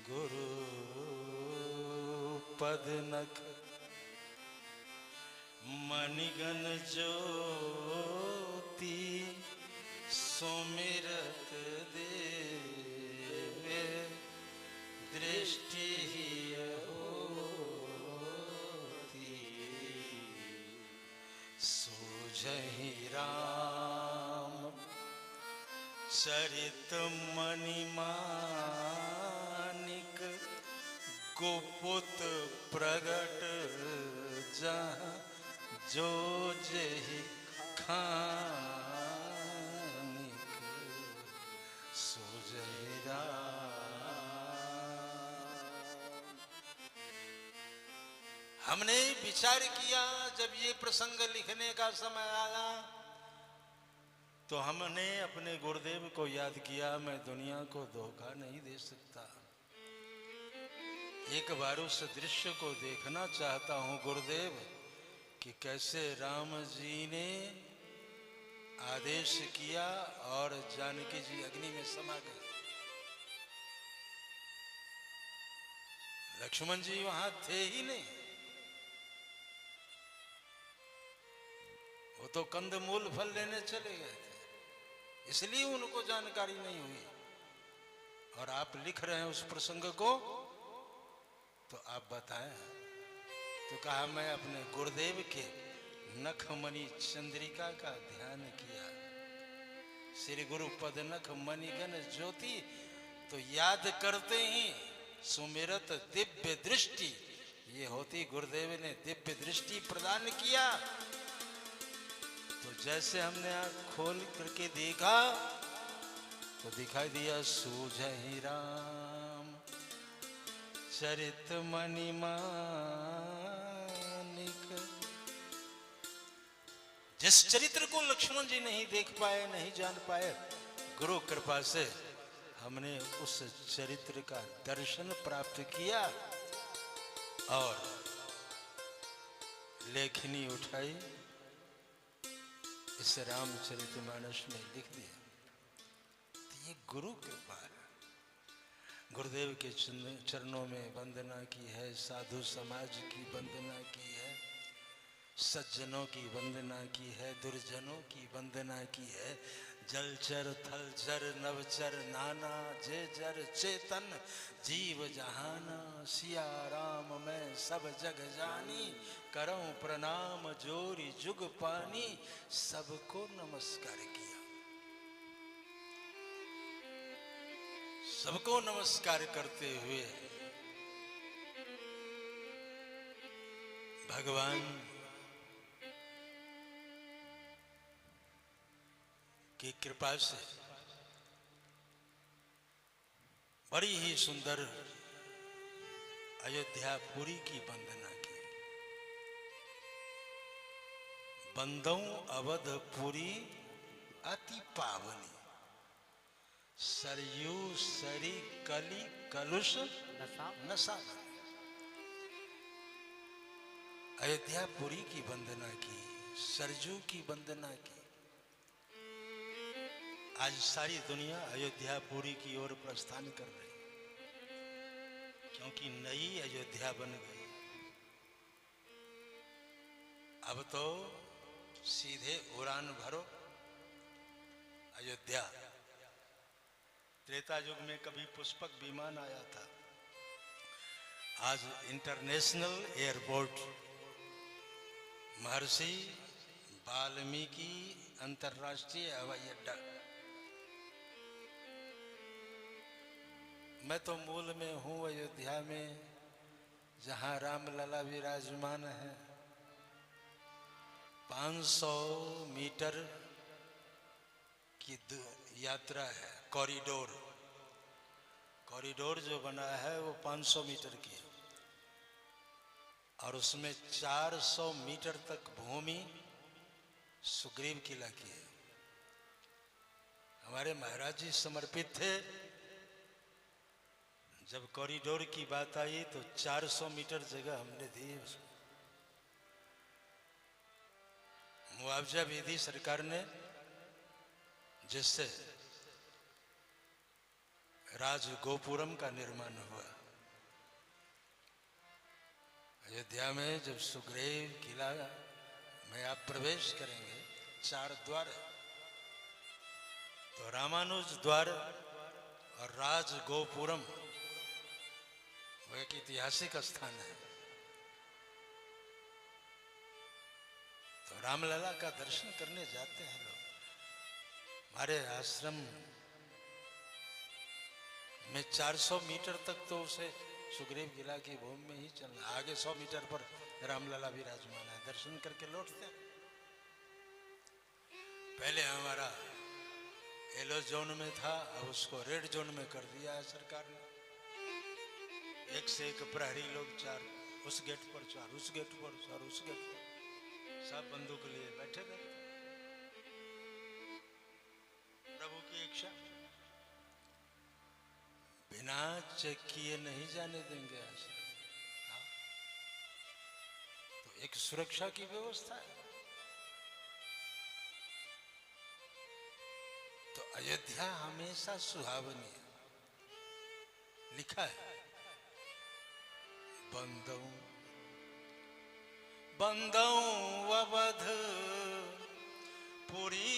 गुरु पद नख मणिगण ज्योति सुमिरत देवे दृष्टि होती सूझहि राम चरित मणिमानिक गुपुत प्रगट जहाँ जो जही खानिक सूझहि राम। हमने विचार किया जब ये प्रसंग लिखने का समय आया तो हमने अपने गुरुदेव को याद किया। मैं दुनिया को धोखा नहीं दे सकता, एक बार उस दृश्य को देखना चाहता हूं गुरुदेव कि कैसे राम जी ने आदेश किया और जानकी जी अग्नि में समा गए। लक्ष्मण जी वहां थे ही नहीं, वो तो कंदमूल फल लेने चले गए थे, इसलिए उनको जानकारी नहीं हुई। और आप लिख रहे हैं उस प्रसंग को, तो आप बताएं। तो कहा मैं अपने गुरुदेव के नखमणि चंद्रिका का ध्यान किया, श्री गुरु पद नख मणिगण ज्योति, तो याद करते ही सुमिरत दिव्य दृष्टि, ये होती गुरुदेव ने दिव्य दृष्टि प्रदान किया। तो जैसे हमने आँख खोल करके देखा तो दिखाई दिया सूझहि राम चरित मणिमानिक। जिस चरित्र को लक्ष्मण जी नहीं देख पाए, नहीं जान पाए, गुरु कृपा से हमने उस चरित्र का दर्शन प्राप्त किया और लेखनी उठाई, इस रामचरितमानस में लिख दिया। तो ये गुरु कृपा है। गुरुदेव के चरणों में वंदना की है, साधु समाज की वंदना की है, सज्जनों की वंदना की है, दुर्जनों की वंदना की है। जलचर थलचर नवचर नाना जे जर चेतन जीव जहाना, सिया राम मैं सब जग जानी, करऊं प्रणाम जोरी जुग पानी, सबको नमस्कार किया। सबको नमस्कार करते हुए भगवान की कृपा से बड़ी ही सुंदर अयोध्यापुरी की वंदना की। बंदौ अवधपुरी अति पावनी, सरयू सरी कली कलुष नसा। अयोध्यापुरी की वंदना की, सरजू की वंदना की। आज सारी दुनिया अयोध्यापुरी की ओर प्रस्थान कर रही, क्योंकि नई अयोध्या बन गई। अब तो सीधे उड़ान भरो अयोध्या। त्रेता युग में कभी पुष्पक विमान आया था, आज इंटरनेशनल एयरपोर्ट महर्षि वाल्मीकि अंतरराष्ट्रीय हवाई अड्डा। मैं तो मूल में हूँ अयोध्या में, जहाँ रामलला विराजमान है। 500 मीटर की यात्रा है, कॉरिडोर। कॉरिडोर जो बना है वो 500 मीटर की है, और उसमें 400 मीटर तक भूमि सुग्रीव किला की है। हमारे महाराज जी समर्पित थे। जब कॉरिडोर की बात आई तो 400 मीटर जगह हमने दी उसको। मुआवजा भी दी सरकार ने, जिससे राजगोपुरम का निर्माण हुआ। अयोध्या में जब सुग्रीव किला में आप प्रवेश करेंगे, 4 द्वार, तो रामानुज द्वार और राजगोपुरम वो एक ऐतिहासिक स्थान है। तो रामलला का दर्शन करने जाते हैं लोग। हमारे आश्रम में 400 मीटर तक तो उसे सुग्रीव किला की भूमि में ही चलना, आगे 100 मीटर पर रामलला विराजमान है, दर्शन करके लौटते हैं। पहले हमारा येलो जोन में था, अब उसको रेड जोन में कर दिया है सरकार ने। 1 से 1 प्रहरी लोग, 4 उस गेट पर, 4 उस गेट पर, 4 उस गेट पर, सब बंदूक लिए बैठे रहते। प्रभु की इच्छा, बिना चेक किए नहीं जाने देंगे आश्रम। हाँ? तो एक सुरक्षा की व्यवस्था है। तो अयोध्या हमेशा सुहावनी है। लिखा है, बंदऊ बंदऊ अवध पुरी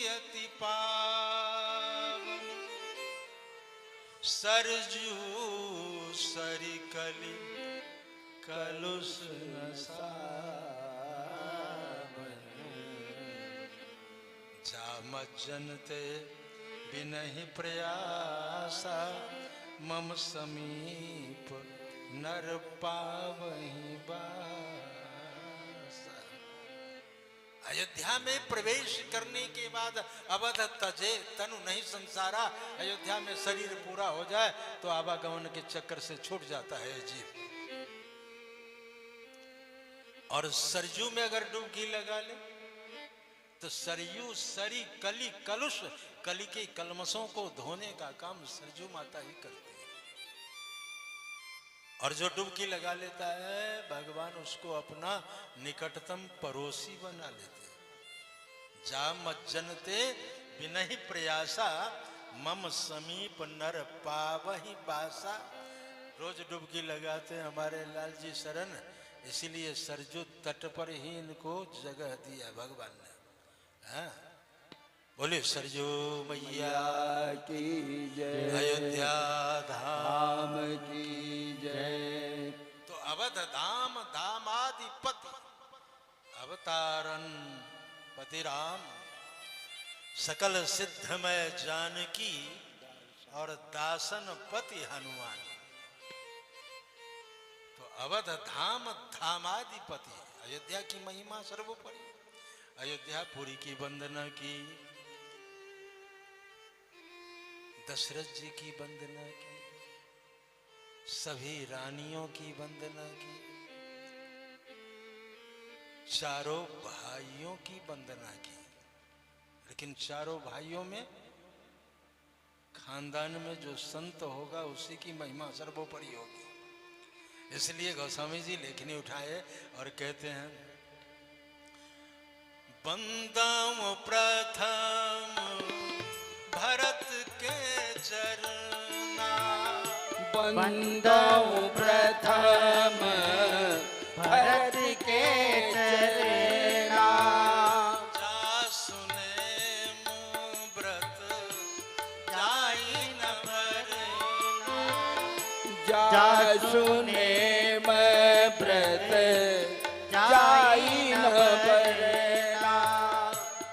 अति पावन, सरजू सरिकली कलुष न सावन, जामज्जनते बिनहि प्रयासा, मम समीप नर पावहि बासा। अयोध्या में प्रवेश करने के बाद अवध तजे तनु नहीं संसारा, अयोध्या में शरीर पूरा हो जाए तो आवागमन के चक्कर से छूट जाता है जीव। और सरजू में अगर डुबकी लगा ले तो सरयू सरी कली कलुष, कली के कलमसों को धोने का काम सरजू माता ही करती है। और जो डुबकी लगा लेता है भगवान उसको अपना निकटतम पड़ोसी बना लेते हैं। जा मज्जनते बिनहि प्रयासा, मम समीप नर पावहि बासा। रोज डुबकी लगाते हैं हमारे लाल जी शरण, इसीलिए सरजू तट पर ही इनको जगह दिया भगवान ने। हाँ? बोले सरजू मैया की जय, अयोध्या धाम की जय। तो अवध धाम धामाधिपति अवतारन पति राम, सकल सिद्धमय जानकी और दासन पति हनुमान। तो अवध धाम धामाधिपति, अयोध्या की महिमा सर्वोपरि। अयोध्या पुरी की वंदना की, दशरथ जी की वंदना की, सभी रानियों की वंदना की, चारों भाइयों की वंदना की। लेकिन चारों भाइयों में खानदान में जो संत होगा उसी की महिमा सर्वोपरि होगी। इसलिए गोस्वामी जी लेखनी उठाए और कहते हैं, बंदऊ प्रथम भरत के चरना, बंदऊ प्रथम भरत के चरना, जा सुने मुँह व्रत जाई न भरना, जा सुने मैं व्रत जाई न भरना,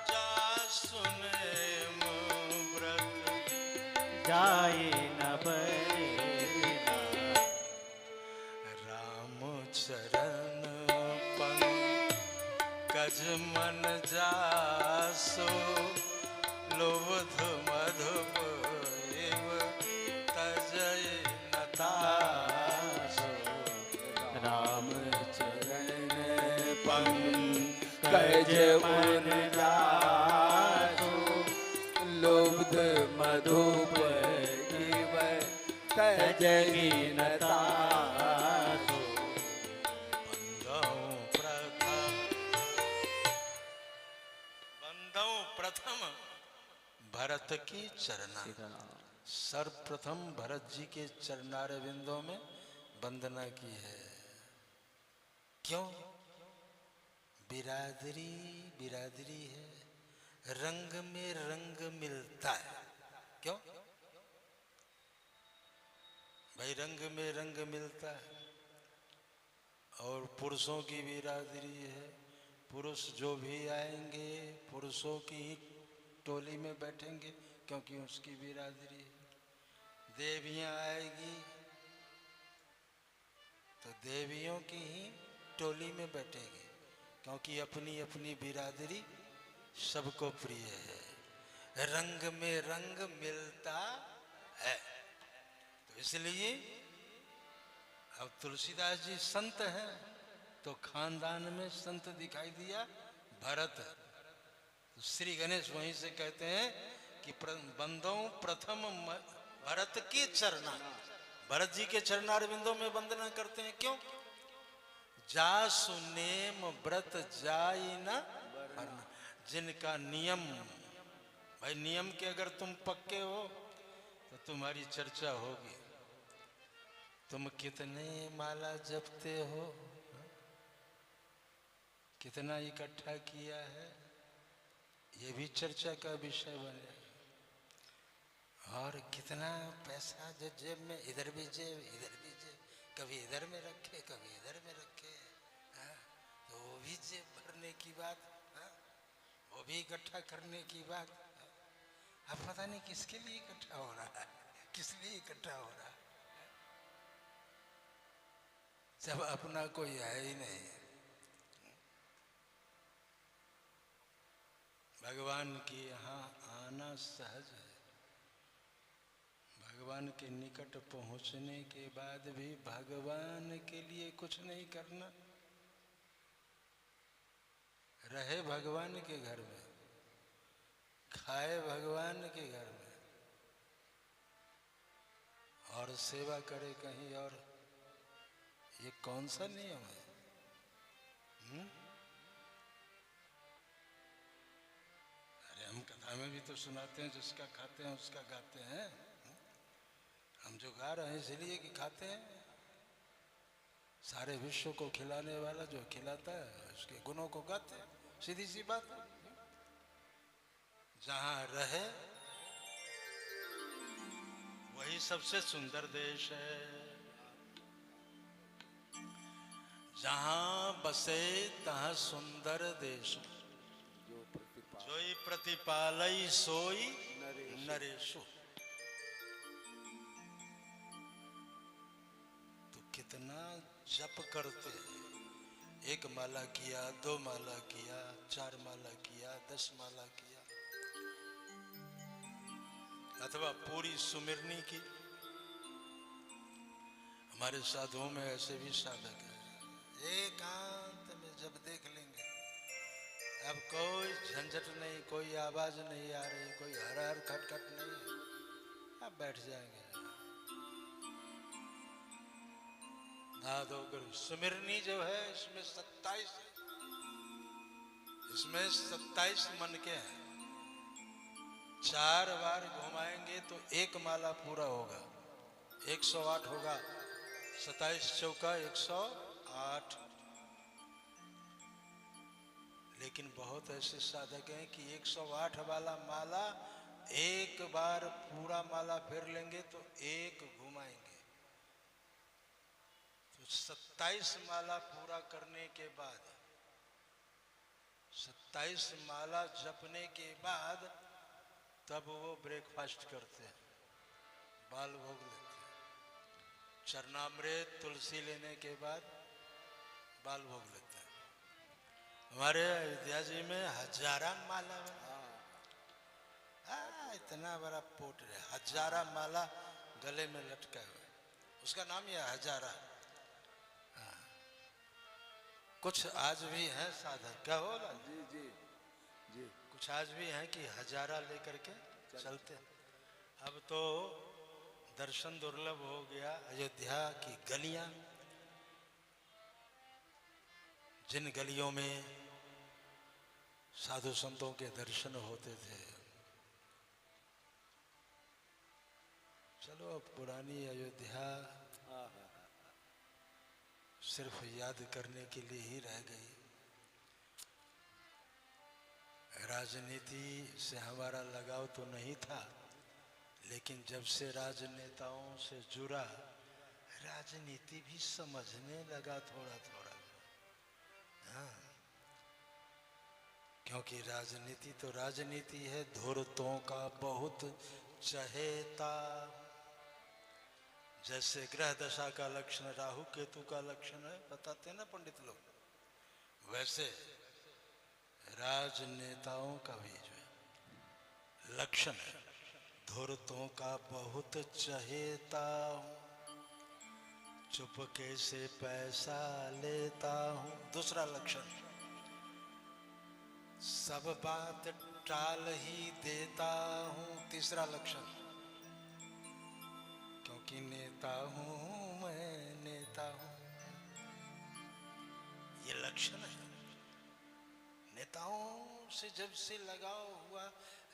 जा सुने मुँह व्रत जाई न भरना। राम चरण पंकज मन जासो, लोभ मधुप एव तजय न तासो। राम चरण पंकज मन जासो, लोभ मधुप इव तजहि न तासो। बंदऊ प्रथम भरत की चरना, सर्वप्रथम भरत जी के चरणारविंदों में वंदना की है। क्यों? बिरादरी बिरादरी है, रंग में रंग मिलता है। क्यों भाई? रंग में रंग मिलता है। और पुरुषों की बिरादरी है, पुरुष जो भी आएंगे पुरुषों की ही टोली में बैठेंगे, क्योंकि उसकी बिरादरी है। देवियां आएगी तो देवियों की ही टोली में बैठेगी, क्योंकि अपनी अपनी बिरादरी सबको प्रिय है। रंग में रंग मिलता है। तो इसलिए अब तुलसीदास जी संत हैं, तो खानदान में संत दिखाई दिया भरत। तो श्री गणेश वहीं से कहते हैं कि बंदो प्रथम भरत के चरना, भरत जी के चरणारविंदों में वंदना करते हैं। क्यों? जासु नेम व्रत जाई न वरना, जिनका नियम, भाई नियम के अगर तुम पक्के हो तो तुम्हारी चर्चा होगी। तुम कितने माला जपते हो, कितना इकट्ठा किया है, ये भी चर्चा का विषय बने। और कितना पैसा जो जेब में, इधर भी जेब इधर भी जेब, कभी इधर में रखे कभी इधर में रखे, तो वो भी जेब भरने की बात, वो भी इकट्ठा करने की बात। अब पता नहीं किसके लिए इकट्ठा हो रहा है, किस लिए इकट्ठा हो रहा है, जब अपना कोई है ही नहीं। भगवान के यहाँ आना सहज है। भगवान के निकट पहुँचने के बाद भी भगवान के लिए कुछ नहीं करना, रहे भगवान के घर में, खाए भगवान के घर में, और सेवा करे कहीं और, ये कौन सा नियम है? अरे हम कथा में भी तो सुनाते हैं, जिसका खाते हैं उसका गाते हैं। हम जो गा रहे हैं इसलिए कि खाते हैं। सारे विश्व को खिलाने वाला जो खिलाता है उसके गुणों को गाते हैं, सीधी सी बात है। जहां रहे वही सबसे सुंदर देश है। जहां बसे तहां सुंदर देश, जोई प्रतिपालई सोई नरेशु। तो कितना जप करते हैं, एक माला किया, दो माला किया, चार माला किया, 10 माला किया, अथवा पूरी सुमिरनी की। हमारे साधुओं में ऐसे भी साधक हैं, एकांत में जब देख लेंगे अब कोई झंझट नहीं, कोई आवाज नहीं आ रही, कोई हर हर खटखट नहीं, अब बैठ जाएंगे। नहा धोकर सुमिरनी जो है इसमें 27 मन के हैं। 4 बार घुमाएंगे तो एक माला पूरा होगा, 108 होगा, 27 चौका 108। लेकिन बहुत ऐसे साधक हैं कि 108 वाला माला एक बार पूरा माला फेर लेंगे तो एक घुमाएंगे। तो 27 माला पूरा करने के बाद, 27 माला जपने के बाद तब वो ब्रेकफास्ट करते हैं, बाल भोग लेते हैं। चरणामृत तुलसी लेने के बाद बाल भोग लेते हैं। हमारे अयोध्या जी में 1000 माला, इतना बड़ा पोट है, 1000 माला गले में लटका हुआ, उसका नाम यह 1000। कुछ आज भी हैं साधक, क्या हो रहा? जी जी जी। कुछ आज भी हैं कि 1000 लेकर के चलते। अब तो दर्शन दुर्लभ हो गया। अयोध्या की गलियां, जिन गलियों में साधु संतों के दर्शन होते थे, चलो अब पुरानी अयोध्या सिर्फ याद करने के लिए ही रह गई। राजनीति से हमारा लगाव तो नहीं था, लेकिन जब से राजनेताओं से जुड़ा, राजनीति भी समझने लगा थोड़ा थोड़ा। हाँ, क्योंकि राजनीति तो राजनीति है। धूर्तों का बहुत चहेता, जैसे ग्रह दशा का लक्षण राहु केतु का लक्षण है, बताते हैं ना पंडित लोग, वैसे राजनेताओं का भी जो है लक्षण है, धूर्तों का बहुत चहेता हूं, चुपके से पैसा लेता हूं। दूसरा लक्षण, सब बात टाल ही देता हूं। तीसरा लक्षण, क्योंकि नेता हूं मैं, नेता हूं। ये लक्षण है। नेताओं से जब से लगाव हुआ,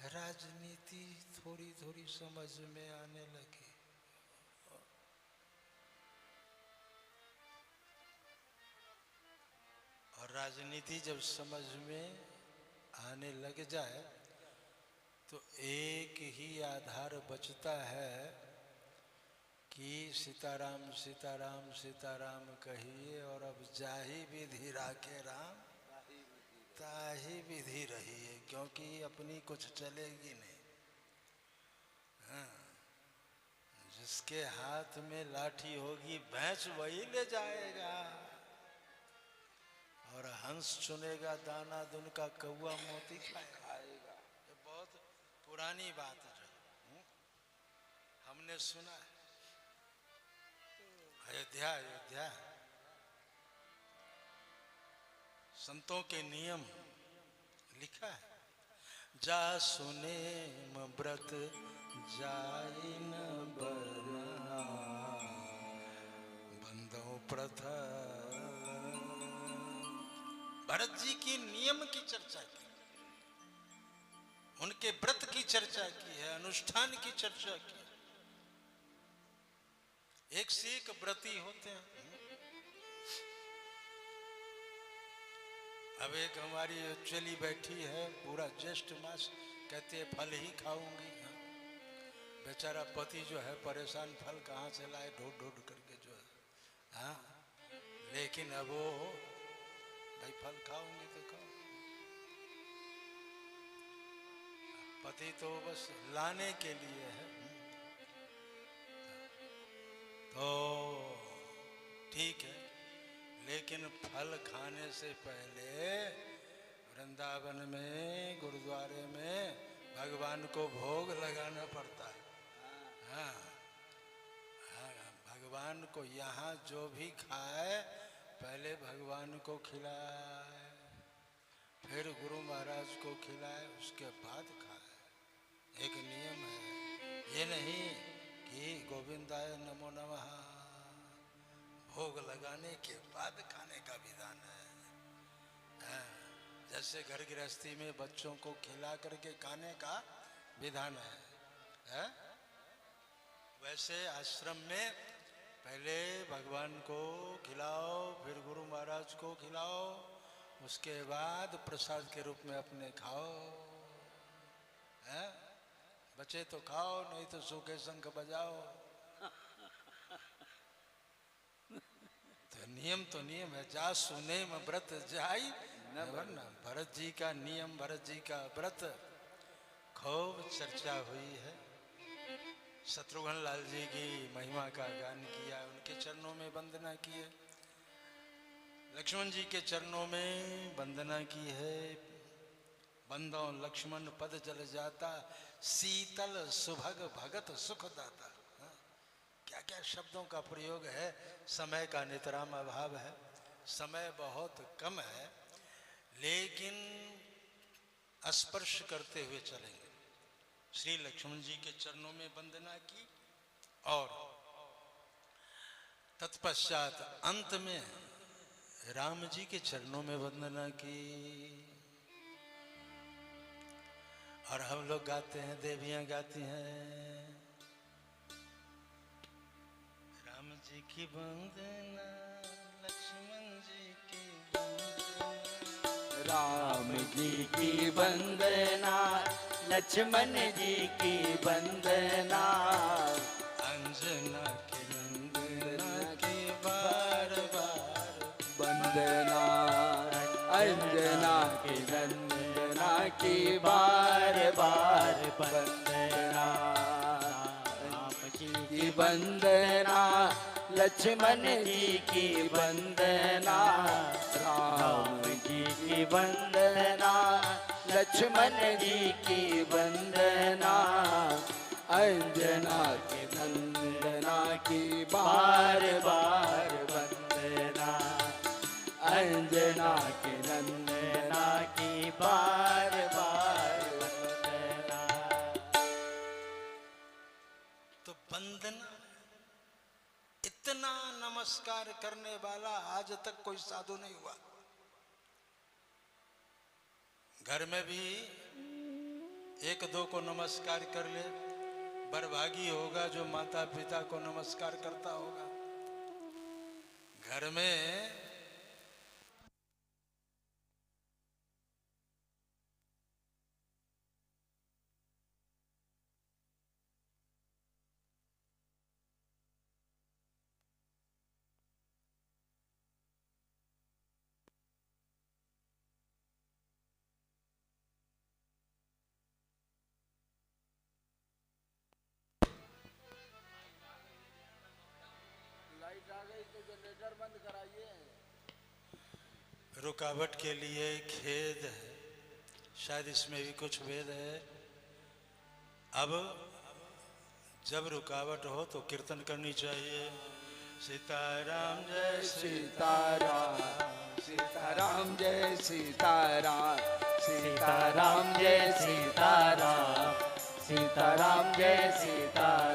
राजनीति थोड़ी थोड़ी समझ में आने लगी। और राजनीति जब समझ में आने लग जाए तो एक ही आधार बचता है कि सीताराम सीताराम सीताराम कहिए, और अब जाहि विधि राखे राम ताहि विधि रही है, क्योंकि अपनी कुछ चलेगी नहीं। हाँ, जिसके हाथ में लाठी होगी भैंस वही ले जाएगा, और हंस चुनेगा दाना दुन का कौआ मोती खाएगा। ये बहुत पुरानी बात है जो हमने सुना है। अयोध्या अयोध्या संतों के नियम लिखा है, जा सुने व्रत जाई न बरहा, बंदो प्रथा। भरत जी की नियम की चर्चा की, उनके व्रत की चर्चा की है, अनुष्ठान की चर्चा की। एक से एक व्रती होते हैं। अब एक हमारी चली बैठी है, पूरा ज्येष्ठ मास, कहते हैं फल ही खाऊंगी। बेचारा पति जो है परेशान, फल कहाँ से लाए ढूंढ ढूंढ करके जो है। हाँ, लेकिन अब वो भाई फल खाऊंगी तो खाओ, पति तो बस लाने के लिए है। तो ठीक है, लेकिन फल खाने से पहले वृंदावन में गुरुद्वारे में भगवान को भोग लगाना पड़ता है। हाँ, हाँ, भगवान को यहाँ जो भी खाए पहले भगवान को खिलाए, फिर गुरु महाराज को खिलाए, उसके बाद खाए। एक नियम है, ये नहीं कि गोविंदाय नमो नमः, भोग लगाने के बाद खाने का विधान है। जैसे घर गृहस्थी में बच्चों को खिला करके खाने का विधान है, वैसे आश्रम में पहले भगवान को खिलाओ, फिर गुरु महाराज को खिलाओ, उसके बाद प्रसाद के रूप में अपने खाओ। बचे तो खाओ, नहीं तो सूखे शंख बजाओ। तो नियम है, जा सुने में व्रत जाई न। भरत जी का नियम, भरत जी का व्रत खूब चर्चा हुई है। शत्रुघ्न लाल जी की महिमा का गान किया, उनके चरणों में वंदना की है। लक्ष्मण जी के चरणों में वंदना की है। बंदो लक्ष्मण पद जल जाता, शीतल सुभग भगत सुख दाता। क्या क्या शब्दों का प्रयोग है। समय का नितराम अभाव है, समय बहुत कम है, लेकिन स्पर्श करते हुए चलेंगे। श्री लक्ष्मण जी के चरणों में वंदना की, और तत्पश्चात अंत में राम जी के चरणों में वंदना की। और हम लोग गाते हैं, देवियां गाती हैं, राम जी की वंदना लक्ष्मण जी की वंदना, राम जी की वंदना, लक्ष्मण जी की वंदना, अंजना की नंदना की बार बार वंदना, अंजना की नंदना की बार बार वंदना, राम जी की वंदना, लक्ष्मण जी की वंदना, राम जी की वंदना, लक्ष्मण जी की वंदना, अंजना के नंदना की बार बार वंदना, अंजना के नंदना की बार बार वंदना। तो वंदना, इतना नमस्कार करने वाला आज तक कोई साधु नहीं हुआ। घर में भी एक दो को नमस्कार कर ले, बरभागी होगा जो माता पिता को नमस्कार करता होगा। घर में रुकावट के लिए खेद है, शायद इसमें भी कुछ भेद है। अब जब रुकावट हो तो कीर्तन करनी चाहिए। सीताराम जय सीताराम, सीताराम जय सीताराम, सीताराम जय सीताराम, सीताराम जय सीताराम।